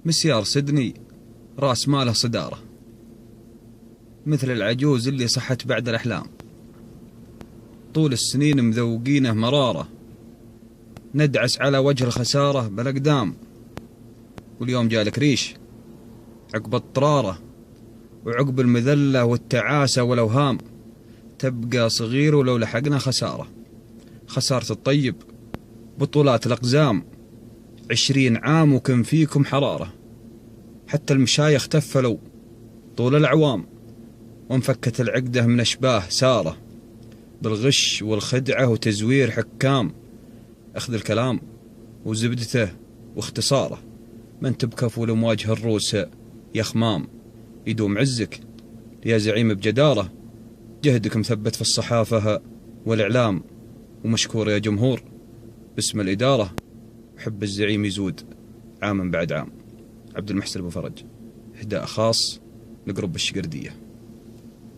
مسيار سدني راس ماله صدارة، مثل العجوز اللي صحت بعد الأحلام. طول السنين مذوقينه مرارة، ندعس على وجه الخسارة بالأقدام. واليوم جالك ريش عقب الطرارة، وعقب المذلة والتعاسة والأوهام. تبقى صغير ولو لحقنا خسارة، خسارة الطيب بطولات الأقزام. 20 عام وكن فيكم حرارة، حتى المشايخ تفلوا طول الأعوام. وانفكت العقدة من أشباه سارة، بالغش والخدعة وتزوير حكام. أخذ الكلام وزبدته واختصاره، من تبكف لمواجه الروس يا خمام. يدوم عزك يا زعيم بجدارة، جهدك مثبت في الصحافة والإعلام. ومشكور يا جمهور باسم الإدارة، وحب الزعيم يزود عاما بعد عام. عبد المحسن أبو فرج، إهداء خاص لقرب الشقردية.